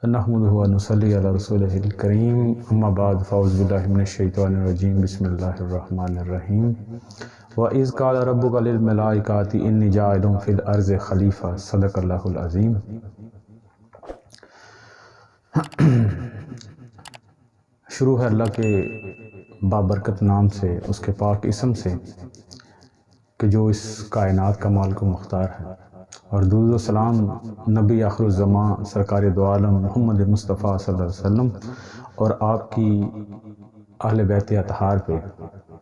نحمدہ و نصلی علی رسولہ الکریم اما بعد فاعوذ باللہ من الشیطان الرجیم بسم اللہ الرحمن الرحیم وَإِذْ قَالَ رَبُّكَ لِلْمَلَائِكَةِ إِنِّي جَاعِلٌ فِي الْأَرْضِ خَلِيفَةً صدق اللہ العظیم۔ شروع ہے اللہ کے بابرکت نام سے، اس کے پاک اسم سے کہ جو اس کائنات کا مالک و مختار ہے، اور درود و سلام نبی آخر الزمان سرکار دو عالم محمد مصطفیٰ صلی اللہ علیہ وسلم اور آپ کی اہل بیت اطہار پہ،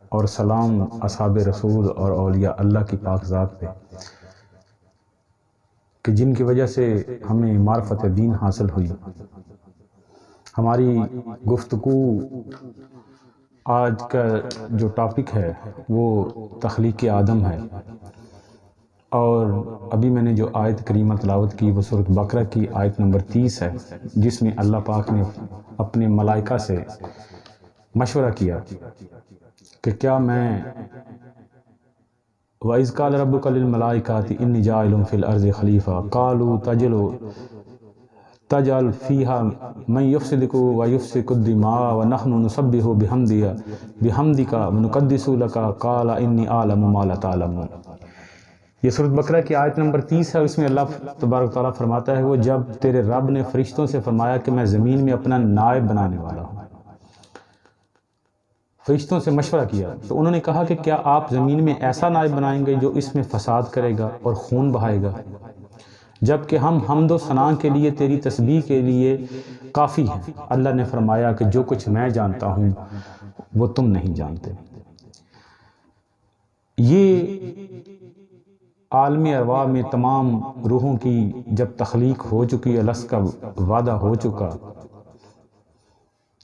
اور سلام اصحاب رسول اور اولیاء اللہ کی پاک ذات پہ کہ جن کی وجہ سے ہمیں معرفت دین حاصل ہوئی۔ ہماری گفتگو آج کا جو ٹاپک ہے وہ تخلیق آدم ہے، اور ابھی میں نے جو آیت کریمہ تلاوت کی وہ سورۃ بقرہ کی آیت نمبر 30 ہے، جس میں اللہ پاک نے اپنے ملائکہ سے مشورہ کیا کہ کیا میں وَإِذْ قَالَ رَبُّكَ لِلْمَلَائِكَةِ إِنِّي جَاعِلٌ فِي الْأَرْضِ خَلِيفَةً قَالُوا تَجْعَلُ فِيهَا مَن يُفْسِدُ وَيُسْفِكُ الدِّمَاءَ وَنَحْنُ نُسَبِّحُ بِحَمْدِكَ وَنُقَدِّسُ لَكَ قَالَ إِنِّي أَعْلَمُ مَا لَا تَعْلَمُونَ۔ یہ سورۃ بقرہ کی آیت نمبر 30 ہے، اس میں اللہ تبارک تعالیٰ فرماتا ہے وہ جب تیرے رب نے فرشتوں سے فرمایا کہ میں زمین میں اپنا نائب بنانے والا ہوں، فرشتوں سے مشورہ کیا تو انہوں نے کہا کہ کیا آپ زمین میں ایسا نائب بنائیں گے جو اس میں فساد کرے گا اور خون بہائے گا، جبکہ ہم حمد و ثنا کے لیے تیری تسبیح کے لیے کافی ہیں۔ اللہ نے فرمایا کہ جو کچھ میں جانتا ہوں وہ تم نہیں جانتے۔ یہ عالم ارواح میں تمام روحوں کی جب تخلیق ہو چکی، الست کا وعدہ ہو چکا،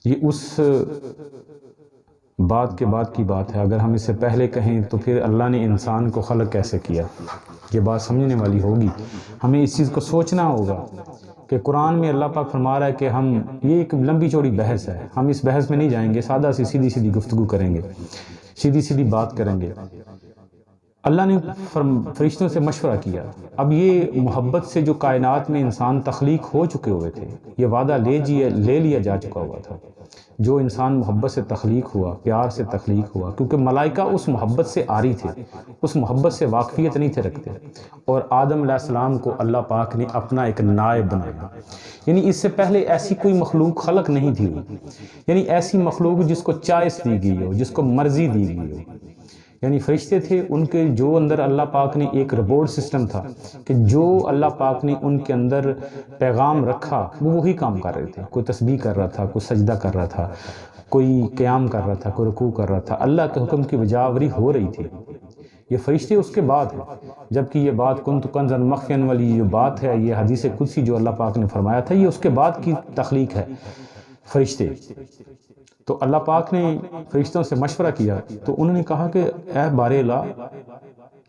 یہ اس بات کے بعد کی بات ہے۔ اگر ہم اس سے پہلے کہیں تو پھر اللہ نے انسان کو خلق کیسے کیا، یہ بات سمجھنے والی ہوگی۔ ہمیں اس چیز کو سوچنا ہوگا کہ قرآن میں اللہ پاک فرما رہا ہے کہ یہ ایک لمبی چوڑی بحث ہے، ہم اس بحث میں نہیں جائیں گے، سادہ سی سیدھی سیدھی گفتگو کریں گے، سیدھی سیدھی بات کریں گے۔ اللہ نے فرشتوں سے مشورہ کیا۔ اب یہ محبت سے جو کائنات میں انسان تخلیق ہو چکے ہوئے تھے، یہ وعدہ لے لیا جا چکا ہوا تھا۔ جو انسان محبت سے تخلیق ہوا، پیار سے تخلیق ہوا، کیونکہ ملائکہ اس محبت سے آری تھے، اس محبت سے واقفیت نہیں تھے رکھتے، اور آدم علیہ السلام کو اللہ پاک نے اپنا ایک نائب بنایا۔ یعنی اس سے پہلے ایسی کوئی مخلوق خلق نہیں تھی ہوئی، یعنی ایسی مخلوق جس کو چائس دی گئی ہو، جس کو مرضی دی گئی ہو۔ یعنی فرشتے تھے، ان کے جو اندر اللہ پاک نے ایک رپورٹ سسٹم تھا کہ جو اللہ پاک نے ان کے اندر پیغام رکھا وہ وہی کام کر رہے تھے۔ کوئی تسبیح کر رہا تھا، کوئی سجدہ کر رہا تھا، کوئی قیام کر رہا تھا، کوئی رکوع کر رہا تھا، اللہ کے حکم کی بجاوری ہو رہی تھی۔ یہ فرشتے اس کے بعد ہیں، جبکہ یہ بات کنت کنزا مخفیا والی جو بات ہے، یہ حدیث قدسی جو اللہ پاک نے فرمایا تھا، یہ اس کے بعد کی تخلیق ہے فرشتے۔ تو اللہ پاک نے فرشتوں سے مشورہ کیا تو انہوں نے کہا کہ اے بار الہ،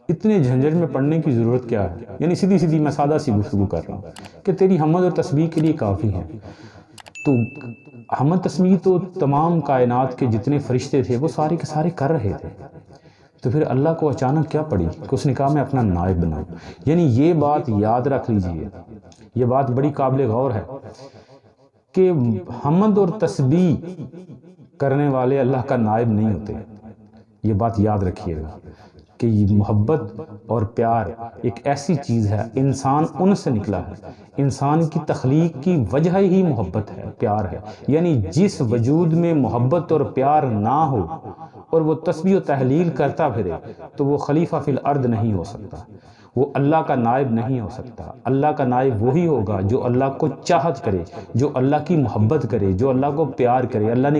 اتنے جھنجھٹ میں پڑھنے کی ضرورت کیا ہے؟ یعنی سیدھی سیدھی میں سادہ سی گفتگو کر رہا ہوں کہ تیری حمد اور تسبیح کے لیے کافی ہے۔ تو حمد تسبیح تو تمام کائنات کے جتنے فرشتے تھے وہ سارے کے سارے کر رہے تھے، تو پھر اللہ کو اچانک کیا پڑی کہ اس نے کہا میں اپنا نائب بناؤں۔ یعنی یہ بات یاد رکھ لیجئے، یہ بات بڑی قابل غور ہے کہ حمد اور تسبیح کرنے والے اللہ کا نائب نہیں ہوتے۔ یہ بات یاد رکھیے گا کہ یہ محبت اور پیار ایک ایسی چیز ہے، انسان ان سے نکلا ہے، انسان کی تخلیق کی وجہ ہی محبت ہے، پیار ہے۔ یعنی جس وجود میں محبت اور پیار نہ ہو اور وہ تسبیح و تحلیل کرتا پھرے تو وہ خلیفہ فی الارض نہیں ہو سکتا، وہ اللہ کا نائب نہیں ہو سکتا۔ اللہ کا نائب وہی ہوگا جو اللہ کو چاہت کرے، جو اللہ کی محبت کرے، جو اللہ کو پیار کرے۔ اللہ نے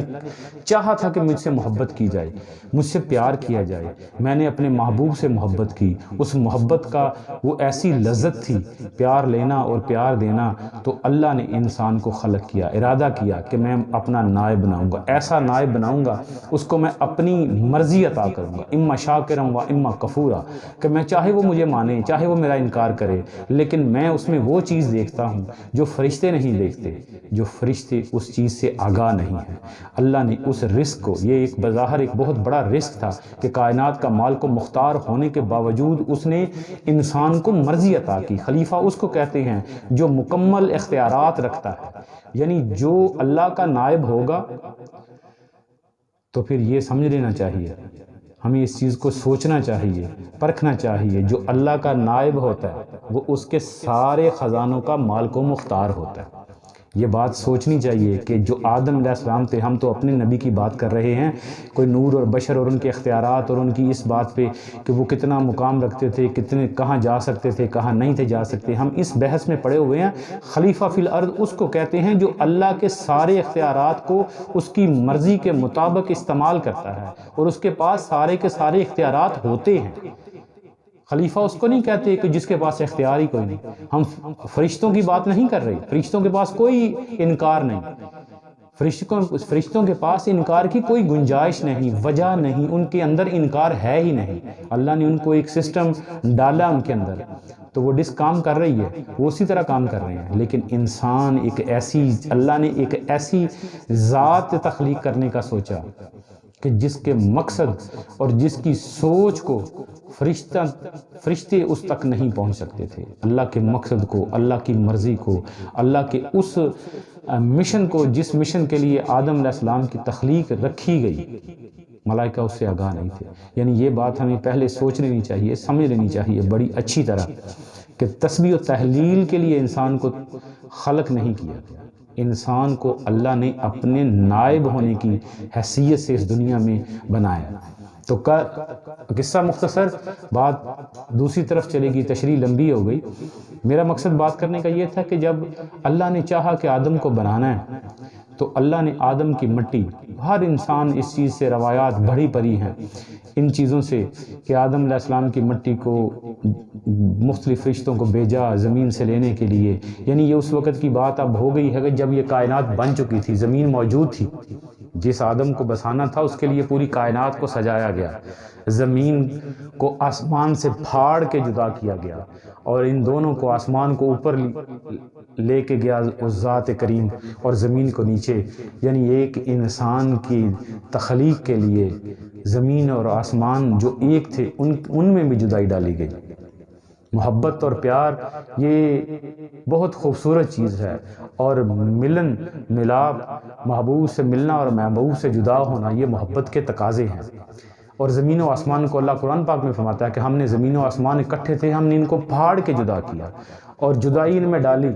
چاہا تھا کہ مجھ سے محبت کی جائے، مجھ سے پیار کیا جائے، میں نے اپنے محبوب سے محبت کی، اس محبت کا وہ ایسی لذت تھی، پیار لینا اور پیار دینا، تو اللہ نے انسان کو خلق کیا، ارادہ کیا کہ میں اپنا نائب بناؤں گا، ایسا نائب بناؤں گا اس کو میں اپنی مرضی عطا کروں گا، اما شاکرا و اما کفورا، کہ میں چاہے وہ مجھے مانے چاہے وہ میرا انکار کرے، لیکن میں اس میں وہ چیز دیکھتا ہوں جو فرشتے نہیں دیکھتے، جو فرشتے اس چیز سے آگاہ نہیں ہیں۔ اللہ نے اس رزق کو، یہ ایک بظاہر ایک بہت بڑا رزق تھا کہ کائنات کا مالک و مختار ہونے کے باوجود اس نے انسان کو مرضی عطا کی۔ خلیفہ اس کو کہتے ہیں جو مکمل اختیارات رکھتا ہے، یعنی جو اللہ کا نائب ہوگا تو پھر یہ سمجھ لینا چاہیے، ہمیں اس چیز کو سوچنا چاہیے، پرکھنا چاہیے، جو اللہ کا نائب ہوتا ہے وہ اس کے سارے خزانوں کا مالک و مختار ہوتا ہے۔ یہ بات سوچنی چاہیے کہ جو آدم علیہ السلام تھے، ہم تو اپنے نبی کی بات کر رہے ہیں، کوئی نور اور بشر اور ان کے اختیارات اور ان کی اس بات پہ کہ وہ کتنا مقام رکھتے تھے، کہاں جا سکتے تھے، کہاں نہیں تھے جا سکتے، ہم اس بحث میں پڑے ہوئے ہیں۔ خلیفہ فی الارض اس کو کہتے ہیں جو اللہ کے سارے اختیارات کو اس کی مرضی کے مطابق استعمال کرتا ہے اور اس کے پاس سارے کے سارے اختیارات ہوتے ہیں۔ خلیفہ اس کو نہیں کہتے کہ جس کے پاس اختیار ہی کوئی نہیں۔ ہم فرشتوں کی بات نہیں کر رہے، فرشتوں کے پاس کوئی انکار نہیں، فرشتوں کے پاس انکار کی کوئی گنجائش نہیں، وجہ نہیں، ان کے اندر انکار ہے ہی نہیں۔ اللہ نے ان کو ایک سسٹم ڈالا ان کے اندر، تو وہ کام کر رہی ہے، وہ اسی طرح کام کر رہے ہیں۔ لیکن انسان اللہ نے ایک ایسی ذات تخلیق کرنے کا سوچا کہ جس کے مقصد اور جس کی سوچ کو فرشتے اس تک نہیں پہنچ سکتے تھے۔ اللہ کے مقصد کو، اللہ کی مرضی کو، اللہ کے اس مشن کو جس مشن کے لیے آدم علیہ السلام کی تخلیق رکھی گئی، ملائکہ اس سے آگاہ نہیں تھے۔ یعنی یہ بات ہمیں پہلے سوچ لینی چاہیے، سمجھ لینی چاہیے بڑی اچھی طرح کہ تسبیح و تحلیل کے لیے انسان کو خلق نہیں کیا گیا، انسان کو اللہ نے اپنے نائب ہونے کی حیثیت سے اس دنیا میں بنایا۔ تو قصہ مختصر، بات دوسری طرف چلے گی، تشریح لمبی ہو گئی۔ میرا مقصد بات کرنے کا یہ تھا کہ جب اللہ نے چاہا کہ آدم کو بنانا ہے تو اللہ نے آدم کی مٹی، ہر انسان اس چیز سے روایات بڑھی پڑی ہیں ان چیزوں سے کہ آدم علیہ السلام کی مٹی کو مختلف فرشتوں کو بھیجا زمین سے لینے کے لیے۔ یعنی یہ اس وقت کی بات اب ہو گئی ہے کہ جب یہ کائنات بن چکی تھی، زمین موجود تھی، جس آدم کو بسانا تھا اس کے لیے پوری کائنات کو سجایا گیا، زمین کو آسمان سے پھاڑ کے جدا کیا گیا اور ان دونوں کو، آسمان کو اوپر لے کے گیا اس ذات کریم اور زمین کو نیچے۔ یعنی ایک انسان کی تخلیق کے لیے زمین اور آسمان جو ایک تھے ان میں بھی جدائی ڈالی گئی۔ محبت اور پیار یہ بہت خوبصورت چیز ہے، اور ملن ملاپ، محبوب سے ملنا اور محبوب سے جدا ہونا، یہ محبت کے تقاضے ہیں۔ اور زمین و آسمان کو اللہ قرآن پاک میں فرماتا ہے کہ ہم نے زمین و آسمان اکٹھے تھے، ہم نے ان کو پھاڑ کے جدا کیا اور جدائی ان میں ڈالی۔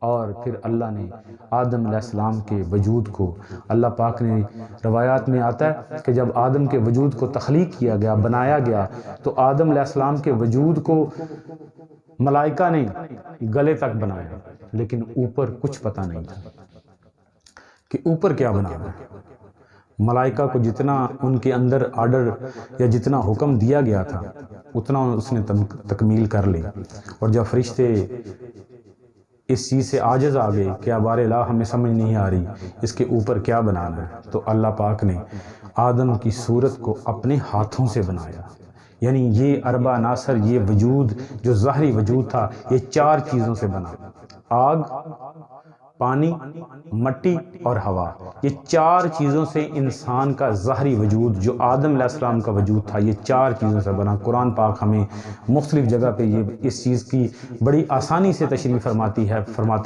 اور پھر اللہ نے آدم علیہ السلام کے وجود کو، اللہ پاک نے، روایات میں آتا ہے کہ جب آدم کے وجود کو تخلیق کیا گیا، بنایا گیا، تو آدم علیہ السلام کے وجود کو ملائکہ نے گلے تک بنایا، لیکن اوپر کچھ پتہ نہیں تھا کہ اوپر کیا بنانا ہے۔ ملائکہ کو جتنا ان کے اندر آرڈر یا جتنا حکم دیا گیا تھا اتنا اس نے تکمیل کر لی، اور جب فرشتے اس چیز سے عاجز آ گئے کہ اب الہ ہمیں سمجھ نہیں آ رہی اس کے اوپر کیا بنانا ہے، تو اللہ پاک نے آدم کی صورت کو اپنے ہاتھوں سے بنایا۔ یعنی یہ اربع عناصر، یہ وجود جو ظاہری وجود تھا، یہ 4 چیزوں سے بنا: آگ، پانی، مٹی اور ہوا۔ یہ 4 چیزوں سے انسان کا ظاہری وجود جو آدم علیہ السلام کا وجود تھا، یہ 4 چیزوں سے بنا۔ قرآن پاک ہمیں مختلف جگہ پہ یہ اس چیز کی بڑی آسانی سے تشریح فرماتا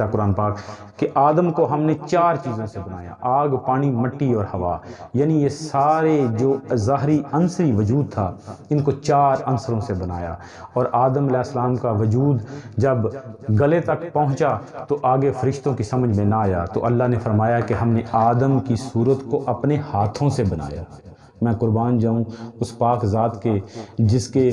ہے قرآن پاک کہ آدم کو ہم نے 4 چیزوں سے بنایا: آگ، پانی، مٹی اور ہوا۔ یعنی یہ سارے جو ظاہری عنصری وجود تھا ان کو 4 عنصروں سے بنایا، اور آدم علیہ السلام کا وجود جب گلے تک پہنچا تو آگے فرشتوں کی سمجھ میں نہ آیا، تو اللہ نے فرمایا کہ ہم نے آدم کی صورت کو اپنے ہاتھوں سے بنایا۔ میں قربان جاؤں اس پاک ذات کے جس کے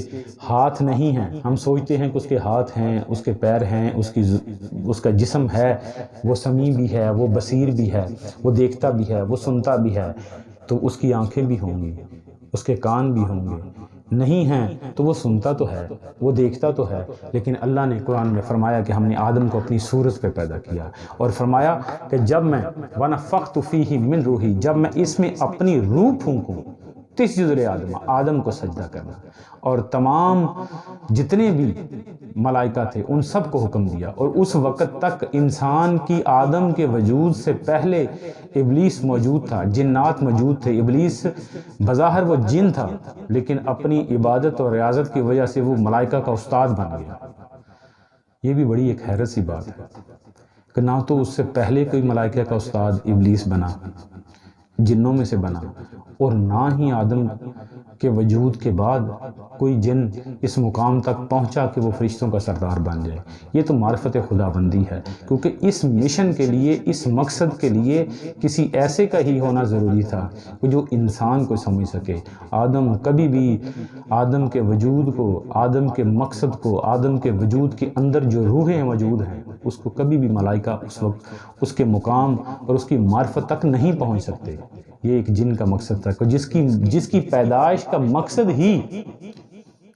ہاتھ نہیں ہیں۔ ہم سوچتے ہیں کہ اس کے ہاتھ ہیں، اس کے پیر ہیں، اس کا جسم ہے، وہ سمیع بھی ہے، وہ بصیر بھی ہے، وہ دیکھتا بھی ہے، وہ سنتا بھی ہے، تو اس کی آنکھیں بھی ہوں گی، اس کے کان بھی ہوں گے۔ نہیں ہیں تو وہ سنتا تو ہے، وہ دیکھتا تو ہے، لیکن اللہ نے قرآن میں فرمایا کہ ہم نے آدم کو اپنی صورت پہ پیدا کیا، اور فرمایا کہ جب میں وَنَفَخْتُ فِيهِ مِن روحی، جب میں اس میں اپنی روح پھونکوں، تسجد آدم کو سجدہ کرنا، اور تمام جتنے بھی ملائکہ تھے ان سب کو حکم دیا۔ اور اس وقت تک انسان کی آدم کے وجود سے پہلے ابلیس موجود تھا، جنات موجود تھے۔ ابلیس بظاہر وہ جن تھا، لیکن اپنی عبادت اور ریاضت کی وجہ سے وہ ملائکہ کا استاد بن گیا۔ یہ بھی بڑی ایک حیرت سی بات ہے۔ کہ نہ تو اس سے پہلے کوئی ملائکہ کا استاد ابلیس بنا، جنوں میں سے بنا، اور نہ ہی آدم کے وجود کے بعد کوئی جن اس مقام تک پہنچا کہ وہ فرشتوں کا سردار بن جائے۔ یہ تو معرفت خدا بندی ہے، کیونکہ اس مشن کے لیے، اس مقصد کے لیے کسی ایسے کا ہی ہونا ضروری تھا جو انسان کو سمجھ سکے۔ آدم کبھی بھی آدم کے وجود کو، آدم کے مقصد کو، آدم کے وجود کے اندر جو روحیں موجود ہیں، اس کو کبھی بھی ملائکہ اس وقت اس کے مقام اور اس کی معرفت تک نہیں پہنچ سکتے۔ یہ ایک جن کا مقصد تھا، جس کی پیدائش کا مقصد ہی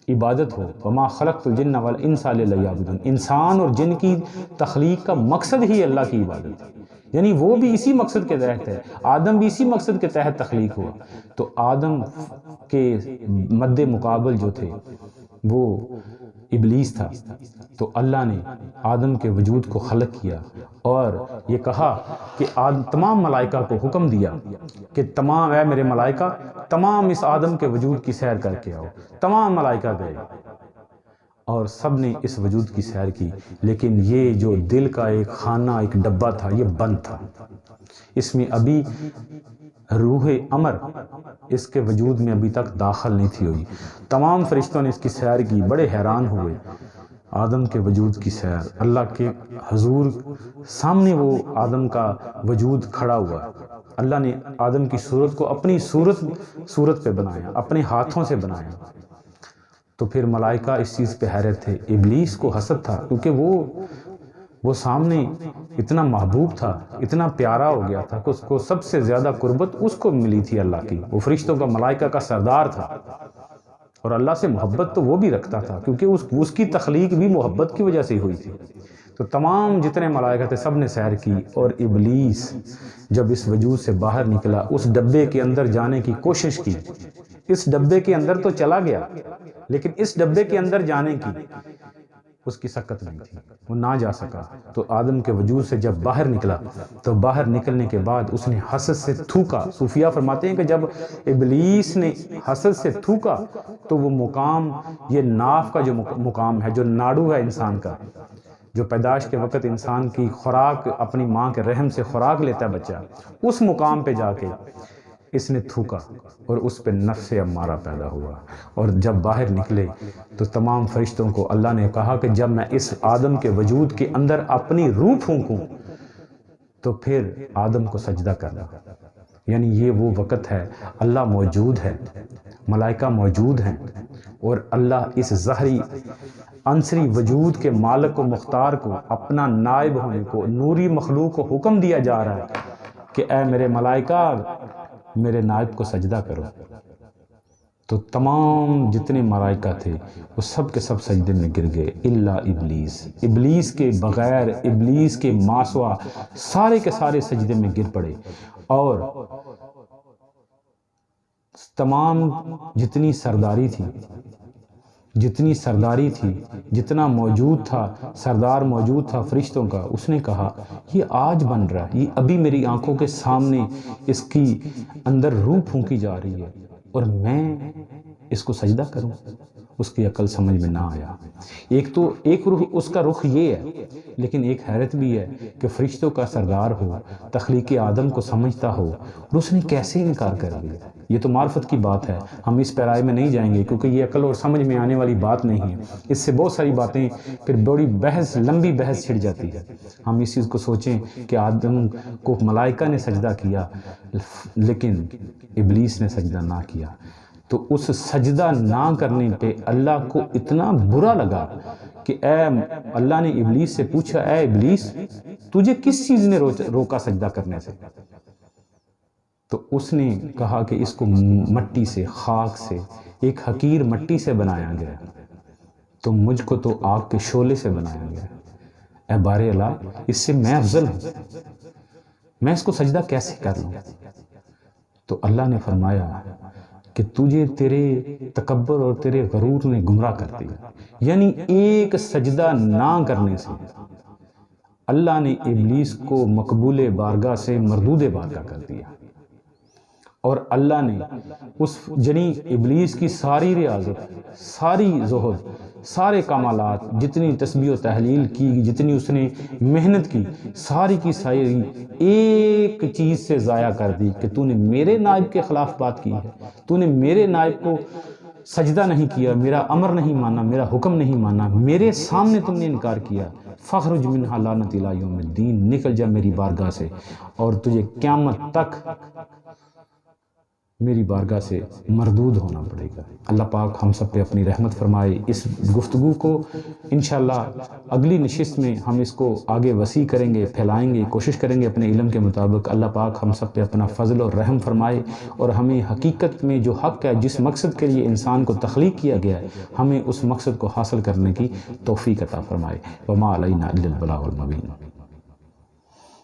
عبادت ہو۔ وما خلقت الجن والانس الا لیعبدون، انسان اور جن کی تخلیق کا مقصد ہی اللہ کی عبادت ہے، یعنی وہ بھی اسی مقصد کے تحت ہے، آدم بھی اسی مقصد کے تحت تخلیق ہوا۔ تو آدم کے مد مقابل جو تھے وہ ابلیس تھا، تو اللہ نے آدم کے وجود کو خلق کیا اور یہ کہا کہ تمام ملائکہ کو حکم دیا کہ تمام، اے میرے ملائکہ، تمام اس آدم کے وجود کی سیر کر کے آؤ۔ تمام ملائکہ گئے اور سب نے اس وجود کی سیر کی، لیکن یہ جو دل کا ایک خانہ، ایک ڈبہ تھا، یہ بند تھا، اس میں ابھی روح امر اس کے وجود میں ابھی تک داخل نہیں تھی ہوئی۔ تمام فرشتوں نے اس کی سیر کی، بڑے حیران ہوئے۔ آدم کے وجود کی سیر، اللہ کے حضور سامنے وہ آدم کا وجود کھڑا ہوا، اللہ نے آدم کی صورت کو اپنی صورت پہ بنایا، اپنے ہاتھوں سے بنایا۔ تو پھر ملائکہ اس چیز پہ حیرت تھے، ابلیس کو حسد تھا، کیونکہ وہ سامنے اتنا محبوب تھا، اتنا پیارا ہو گیا تھا کہ اس کو سب سے زیادہ قربت اس کو ملی تھی اللہ کی، وہ فرشتوں کا، ملائکہ کا سردار تھا، اور اللہ سے محبت تو وہ بھی رکھتا تھا، کیونکہ اس کی تخلیق بھی محبت کی وجہ سے ہوئی تھی۔ تو تمام جتنے ملائکہ تھے سب نے سیر کی، اور ابلیس جب اس وجود سے باہر نکلا، اس ڈبے کے اندر جانے کی کوشش کی، اس ڈبے کے اندر تو چلا گیا، لیکن اس ڈبے کے اندر جانے کی اس کی سکت نہیں تھی، وہ نہ جا سکا۔ تو آدم کے وجود سے جب باہر نکلا، تو باہر نکلنے کے بعد اس نے حسد سے تھوکا۔ صوفیہ فرماتے ہیں کہ جب ابلیس نے حسد سے تھوکا تو وہ مقام، یہ ناف کا جو مقام ہے، جو ناڑو ہے انسان کا، جو پیدائش کے وقت انسان کی خوراک، اپنی ماں کے رحم سے خوراک لیتا ہے بچہ، اس مقام پہ جا کے اس نے تھوکا اور اس پہ نفس امارہ پیدا ہوا۔ اور جب باہر نکلے تو تمام فرشتوں کو اللہ نے کہا کہ جب میں اس آدم کے وجود کے اندر اپنی روح پھونکوں تو پھر آدم کو سجدہ کرنا، یعنی یہ وہ وقت ہے، اللہ موجود ہے، ملائکہ موجود ہیں، اور اللہ اس ظاہری عنصری وجود کے مالک و مختار کو، اپنا نائب ہونے کو، نوری مخلوق کو حکم دیا جا رہا ہے کہ اے میرے ملائکہ، میرے نائب کو سجدہ کرو۔ تو تمام جتنے ملائکہ تھے وہ سب کے سب سجدے میں گر گئے، الا ابلیس، ابلیس کے بغیر، ابلیس کے ماسوا سارے کے سارے سجدے میں گر پڑے، اور تمام جتنی سرداری تھی، جتنا موجود تھا، سردار موجود تھا فرشتوں کا، اس نے کہا یہ آج بن رہا ہے، یہ ابھی میری آنکھوں کے سامنے اس کی اندر روح پھونکی جا رہی ہے، اور میں اس کو سجدہ کروں؟ اس کی عقل سمجھ میں نہ آیا۔ ایک روح، اس کا رخ یہ ہے، لیکن ایک حیرت بھی ہے کہ فرشتوں کا سردار ہو، تخلیق آدم کو سمجھتا ہو، اور اس نے کیسے انکار کر دیا؟ یہ تو معرفت کی بات ہے، ہم اس پیرائے میں نہیں جائیں گے کیونکہ یہ عقل اور سمجھ میں آنے والی بات نہیں ہے۔ اس سے بہت ساری باتیں پھر بڑی بحث، لمبی بحث چھڑ جاتی ہے۔ ہم اس چیز کو سوچیں کہ آدم کو ملائکہ نے سجدہ کیا لیکن ابلیس نے سجدہ نہ کیا، تو اس سجدہ نہ کرنے پہ اللہ کو اتنا برا لگا کہ اللہ نے ابلیس سے پوچھا، اے ابلیس، تجھے کس چیز نے روکا سجدہ کرنے سے؟ تو اس نے کہا کہ اس کو مٹی سے، خاک سے، ایک حقیر مٹی سے بنایا گیا، تو مجھ کو تو آگ کے شعلے سے بنایا گیا، اے بار الہ، اس سے میں افضل ہوں، میں اس کو سجدہ کیسے کر لوں؟ تو اللہ نے فرمایا کہ تجھے تیرے تکبر اور تیرے غرور نے گمراہ کر دیا، یعنی ایک سجدہ نہ کرنے سے اللہ نے ابلیس کو مقبول بارگاہ سے مردود بارگاہ کر دیا۔ اور اللہ نے اس ابلیس کی ساری ریاضت، ساری زہد، سارے کمالات، جتنی تسبیح و تحلیل کی، جتنی اس نے محنت کی، ساری کی ساری ایک چیز سے ضائع کر دی کہ تو نے میرے نائب کے خلاف بات کی ہے، تو نے میرے نائب کو سجدہ نہیں کیا، میرا امر نہیں مانا، میرا حکم نہیں مانا، میرے سامنے تم نے انکار کیا، فخرج منہا لعنت الی یوم الدین، نکل جا میری بارگاہ سے اور تجھے قیامت تک میری بارگاہ سے مردود ہونا پڑے گا۔ اللہ پاک ہم سب پہ اپنی رحمت فرمائے۔ اس گفتگو کو انشاءاللہ اگلی نشست میں ہم اس کو آگے وسیع کریں گے، پھیلائیں گے، کوشش کریں گے اپنے علم کے مطابق۔ اللہ پاک ہم سب پہ اپنا فضل اور رحم فرمائے اور ہمیں حقیقت میں جو حق ہے، جس مقصد کے لیے انسان کو تخلیق کیا گیا ہے، ہمیں اس مقصد کو حاصل کرنے کی توفیق عطا فرمائے۔ وما علینا الا البلاغ المبین۔